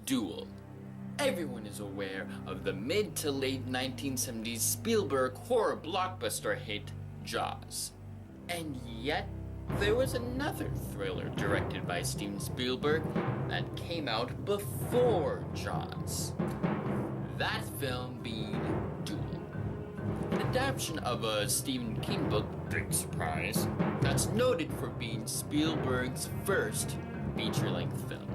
Duel. Everyone is aware of the mid to late 1970s Spielberg horror blockbuster hit, Jaws. And yet, there was another thriller directed by Steven Spielberg that came out before Jaws. That film being Duel. An adaptation of a Stephen King book, big surprise, that's noted for being Spielberg's first feature-length film.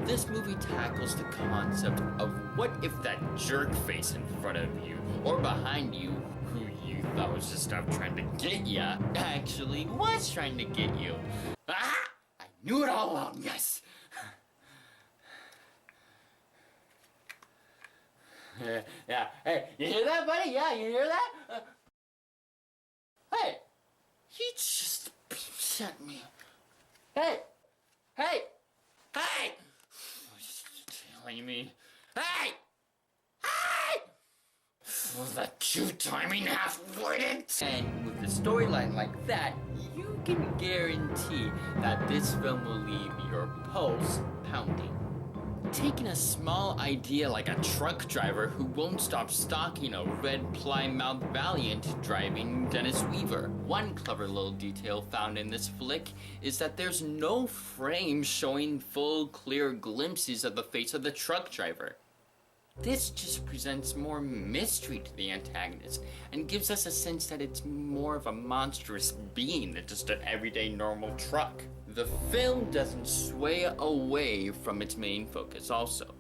This movie tackles the concept of what if that jerk face in front of you or behind you, who you thought was just out trying to get ya, actually was trying to get you. Ah! I knew it all along, yes! Yeah, hey, you hear that, buddy? Yeah, you hear that? Hey, he just beeps at me. Hey! Hey! Telling me, hey! For the two-timing half-witted! And with a storyline like that, you can guarantee that this film will leave your pulse pounding. Taking a small idea like a truck driver who won't stop stalking a red Plymouth Valiant driving Dennis Weaver. One clever little detail found in this flick is that there's no frame showing full, clear glimpses of the face of the truck driver. This just presents more mystery to the antagonist and gives us a sense that it's more of a monstrous being than just an everyday normal truck. The film doesn't sway away from its main focus also,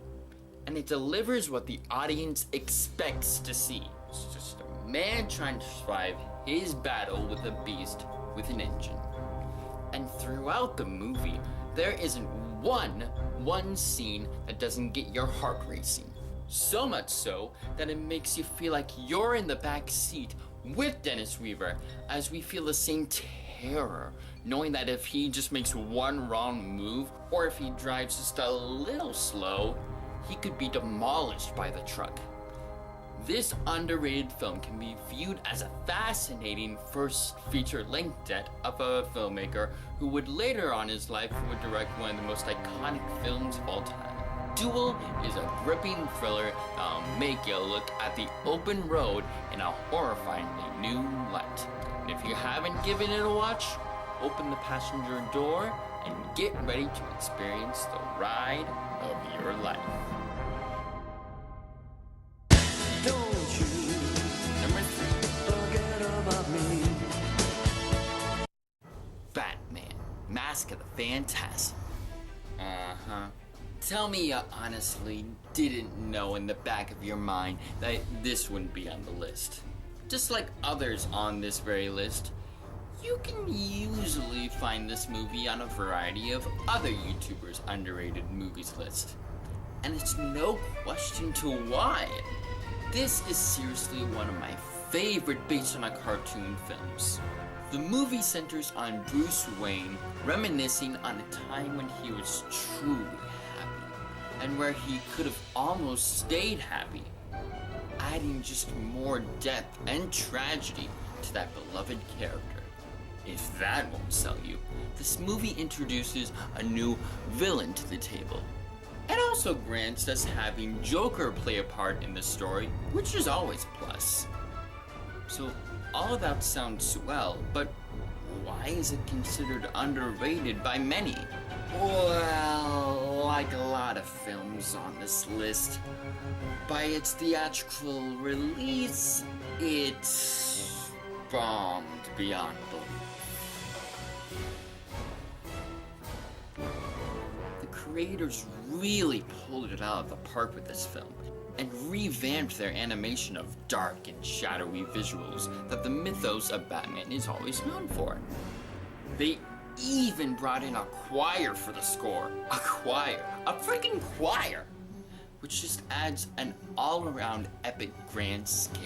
and it delivers what the audience expects to see. It's just a man trying to survive his battle with a beast with an engine. And throughout the movie, there isn't one scene that doesn't get your heart racing. So much so that it makes you feel like you're in the back seat with Dennis Weaver, as we feel the same terror, knowing that if he just makes one wrong move, or if he drives just a little slow, he could be demolished by the truck. This underrated film can be viewed as a fascinating first feature-length debt of a filmmaker who would later on in his life would direct one of the most iconic films of all time. Duel is a gripping thriller that'll make you look at the open road in a horrifyingly new light. And if you haven't given it a watch, open the passenger door and get ready to experience the ride of your life. Don't you Number 3. forget about me. Batman, Mask of the Phantasm. Tell me you honestly didn't know in the back of your mind that this wouldn't be on the list. Just like others on this very list, you can usually find this movie on a variety of other YouTubers' underrated movies list. And it's no question to why. This is seriously one of my favorite based on a cartoon films. The movie centers on Bruce Wayne reminiscing on a time when he was truly happy, and where he could have almost stayed happy, adding just more depth and tragedy to that beloved character. If that won't sell you, this movie introduces a new villain to the table, and also grants us having Joker play a part in the story, which is always a plus. So all of that sounds swell, but why is it considered underrated by many? Well, like a lot of films on this list, by its theatrical release, it bombed beyond belief. The creators really pulled it out of the park with this film, and revamped their animation of dark and shadowy visuals that the mythos of Batman is always known for. They even brought in a choir for the score. A choir. A freaking choir! Which just adds an all-around epic grand scale.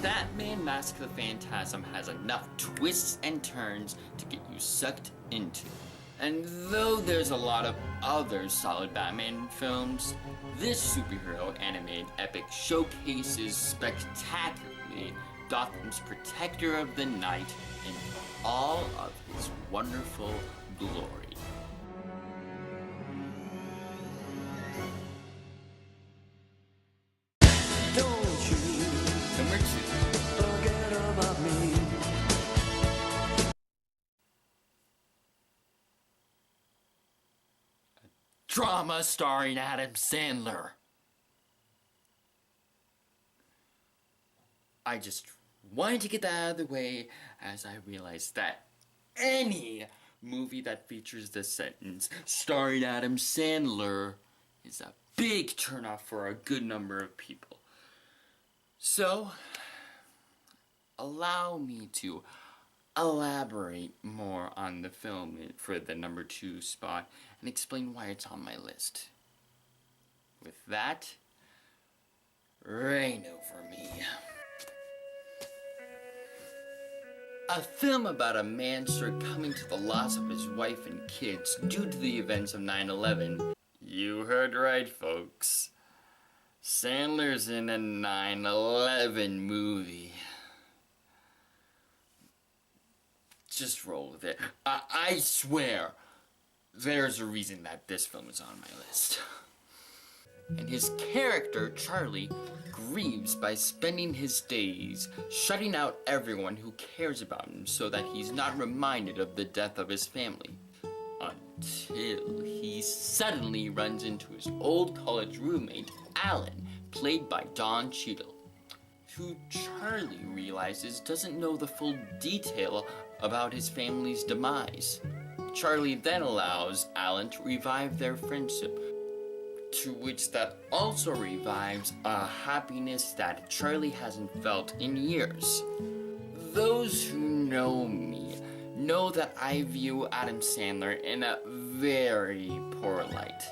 Batman Mask of the Phantasm has enough twists and turns to get you sucked into. And though there's a lot of other solid Batman films, this superhero animated epic showcases spectacularly Gotham's protector of the night in all of his wonderful glory. drama starring Adam Sandler. I just wanted to get that out of the way as I realized that any movie that features the sentence starring Adam Sandler is a big turnoff for a good number of people. So, allow me to elaborate more on the film for the number 2 spot and explain why it's on my list. With that, reign over me. A film about a man succumbing to the loss of his wife and kids due to the events of 9/11. You heard right, folks. Sandler's in a 9/11 movie. Just roll with it. I swear, there's a reason that this film is on my list. And his character, Charlie, grieves by spending his days shutting out everyone who cares about him so that he's not reminded of the death of his family. Until he suddenly runs into his old college roommate, Alan, played by Don Cheadle, who Charlie realizes doesn't know the full detail about his family's demise. Charlie then allows Alan to revive their friendship, to which that also revives a happiness that Charlie hasn't felt in years. Those who know me know that I view Adam Sandler in a very poor light.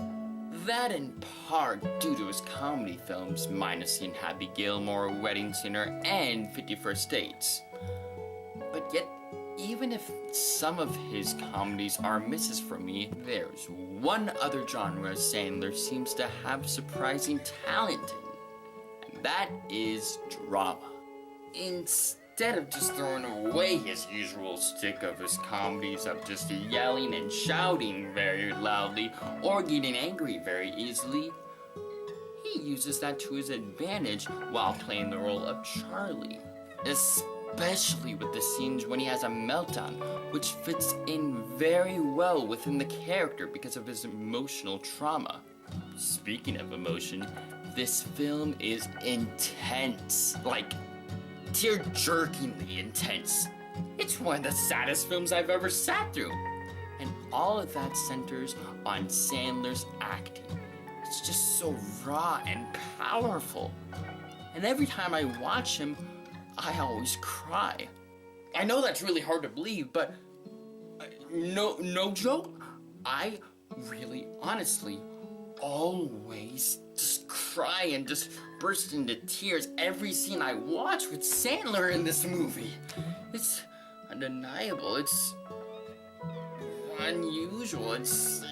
That in part due to his comedy films, minusing Happy Gilmore, Wedding Singer, and 51st Dates. But yet, even if some of his comedies are misses for me, there's one other genre Sandler seems to have surprising talent in, and that is drama. Instead of just throwing away his usual stick of his comedies of just yelling and shouting very loudly or getting angry very easily, he uses that to his advantage while playing the role of Charlie. Especially with the scenes when he has a meltdown, which fits in very well within the character because of his emotional trauma. Speaking of emotion, this film is intense, like tear-jerkingly intense. It's one of the saddest films I've ever sat through. And all of that centers on Sandler's acting. It's just so raw and powerful. And every time I watch him, I always cry. I know that's really hard to believe, but no joke. I really, honestly, always just cry and just burst into tears every scene I watch with Sandler in this movie. It's undeniable. It's unusual. It's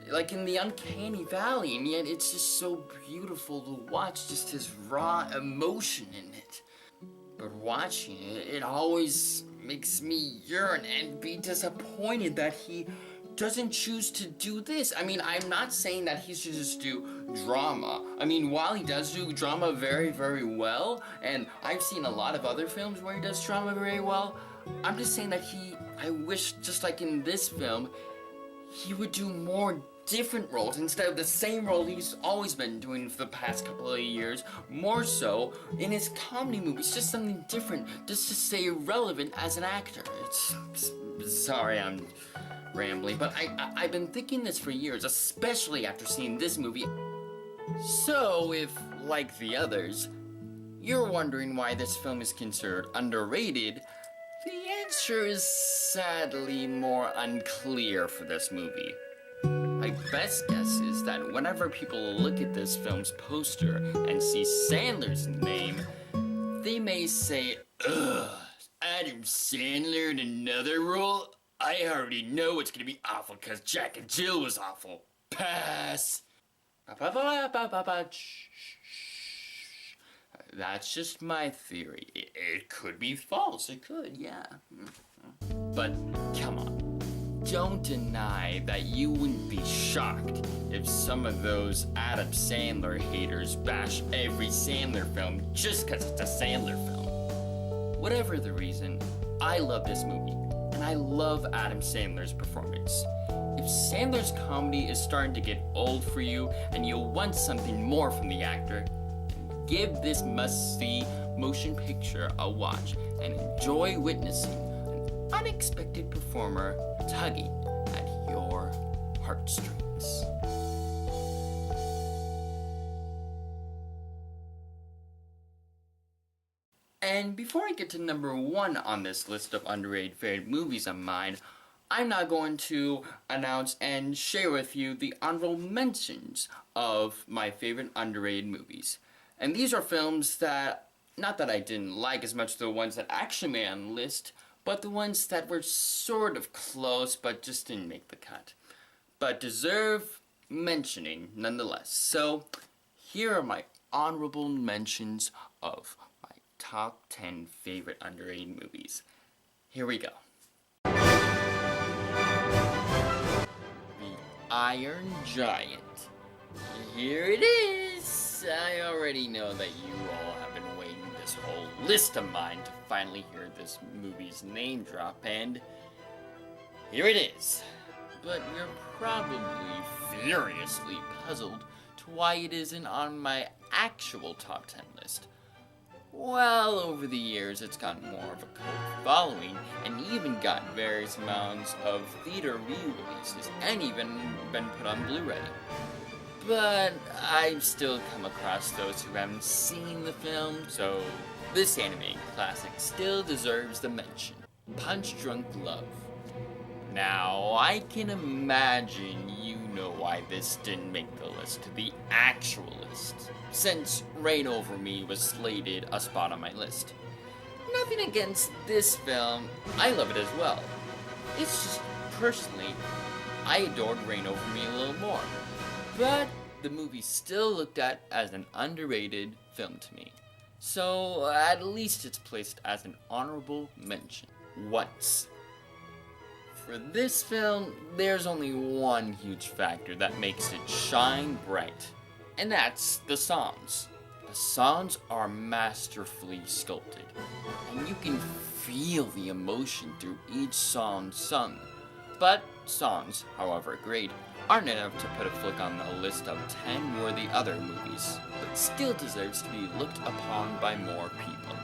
like in the uncanny valley, and yet it's just so beautiful to watch just his raw emotion in it. But watching it, it always makes me yearn and be disappointed that he doesn't choose to do this. I mean, I'm not saying that he should just do drama. I mean, while he does do drama very, very well, and I've seen a lot of other films where he does drama very well, I'm just saying that I wish, just like in this film, he would do more different roles instead of the same role he's always been doing for the past couple of years. More so in his comedy movies, just something different, just to stay relevant as an actor. Sorry, I'm rambling, but I've been thinking this for years, especially after seeing this movie. So if, like the others, you're wondering why this film is considered underrated, the answer is sadly more unclear for this movie. My best guess is that whenever people look at this film's poster and see Sandler's name, they may say, "Ugh, Adam Sandler in another role? I already know it's gonna be awful because Jack and Jill was awful. Pass." That's just my theory. It could be false. It could, yeah. But come on. Don't deny that you wouldn't be shocked if some of those Adam Sandler haters bash every Sandler film just because it's a Sandler film. Whatever the reason, I love this movie, and I love Adam Sandler's performance. If Sandler's comedy is starting to get old for you and you want something more from the actor, give this must-see motion picture a watch and enjoy witnessing an unexpected performer tugging at your heartstrings. And before I get to number 1 on this list of underrated favorite movies of mine, I'm now going to announce and share with you the honorable mentions of my favorite underrated movies. And these are films that, not that I didn't like as much as the ones that actually made on the list, but the ones that were sort of close but just didn't make the cut. But deserve mentioning nonetheless. So, here are my honorable mentions of my top 10 favorite underrated movies. Here we go. The Iron Giant. Here it is! I already know that you all have been waiting this whole list of mine to finally hear this movie's name drop, and here it is. But you're probably furiously puzzled to why it isn't on my actual top 10 list. Well, over the years, it's gotten more of a cult following, and even got various amounts of theater re-releases, and even been put on Blu-ray. But I've still come across those who haven't seen the film, so this anime classic still deserves the mention. Punch Drunk Love. Now, I can imagine you know why this didn't make the list, the actual list, since Reign Over Me was slated a spot on my list. Nothing against this film, I love it as well. It's just, personally, I adored Reign Over Me a little more. But the movie still looked at as an underrated film to me. So at least it's placed as an honorable mention. Once. For this film, there's only one huge factor that makes it shine bright, and that's the songs. The songs are masterfully sculpted, and you can feel the emotion through each song sung. But songs, however great, aren't enough to put a flick on the list of 10 worthy other movies, but still deserves to be looked upon by more people.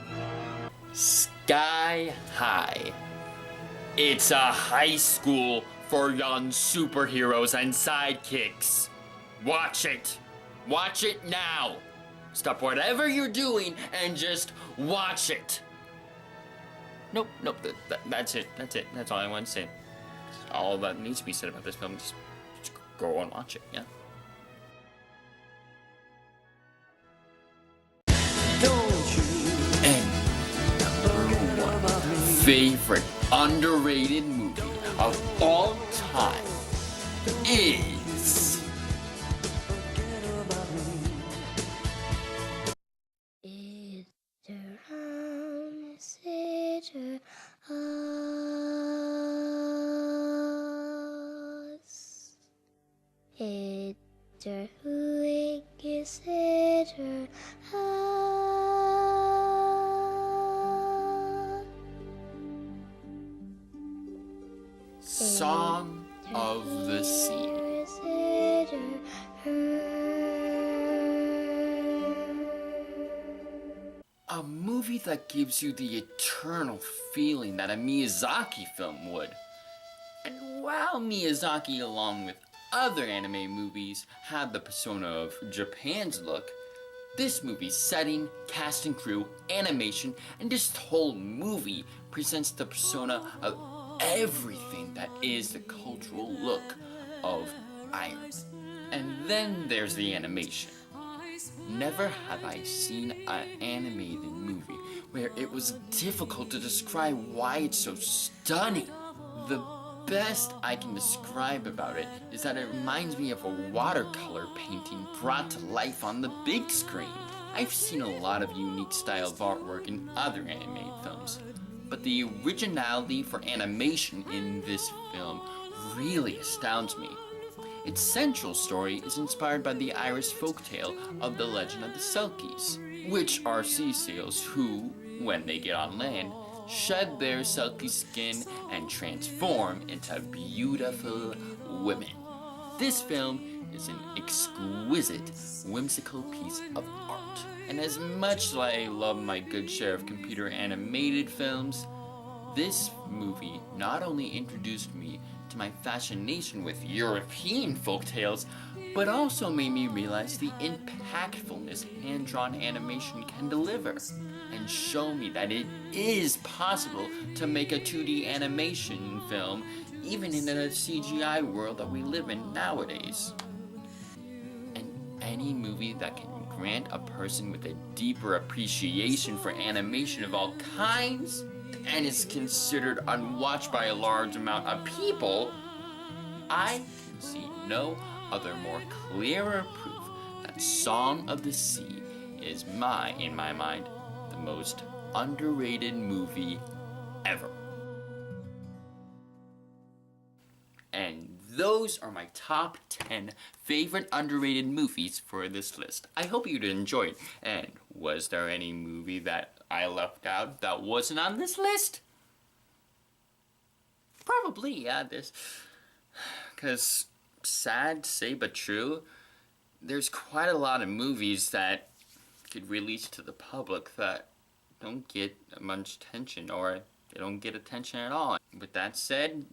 Sky High. It's a high school for young superheroes and sidekicks. Watch it. Watch it now. Stop whatever you're doing and just watch it. Nope, that's it. That's all I want to say. All that needs to be said about this film. Just go and watch it, yeah? Don't you And number 1 favorite underrated movie of all time is forget about me. It's around the city us. It's a wicked city us. Song of the Sea. A movie that gives you the eternal feeling that a Miyazaki film would. And while Miyazaki, along with other anime movies, have the persona of Japan's look, this movie's setting, cast and crew, animation, and this whole movie presents the persona of everything that is the cultural look of Ireland. And then there's the animation. Never have I seen an animated movie where it was difficult to describe why it's so stunning. The best I can describe about it is that it reminds me of a watercolor painting brought to life on the big screen. I've seen a lot of unique style of artwork in other animated films, but the originality for animation in this film really astounds me. Its central story is inspired by the Irish folktale of the legend of the Selkies, which are sea seals who, when they get on land, shed their silky skin and transform into beautiful women. This film is an exquisite, whimsical piece of art. And as much as I love my good share of computer animated films, this movie not only introduced me to my fascination with European folktales, but also made me realize the impactfulness hand-drawn animation can deliver, and show me that it is possible to make a 2D animation film even in a CGI world that we live in nowadays. And any movie that can grant a person with a deeper appreciation for animation of all kinds and is considered unwatched by a large amount of people, I can see no other more clearer proof that Song of the Sea is in my mind, the most underrated movie ever. And those are my top 10 favorite underrated movies for this list. I hope you'd enjoy it. And was there any movie that I left out that wasn't on this list? Probably, yeah, because sad to say but true, there's quite a lot of movies that get released to the public that don't get much attention, or they don't get attention at all. With that said,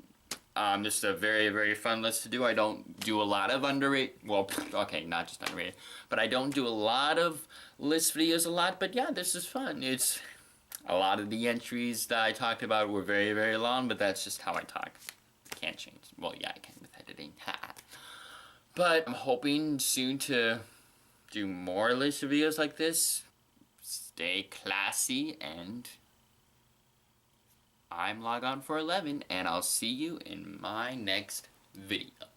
this is a very, very fun list to do. I don't do a lot of underrated, well, okay, not just underrated, but I don't do a lot of list videos a lot, but yeah, this is fun. It's a lot of the entries that I talked about were very, very long, but that's just how I talk. Can't change. Well, yeah, I can with editing. But I'm hoping soon to do more list videos like this. Stay classy, and I'm logon411, and I'll see you in my next video.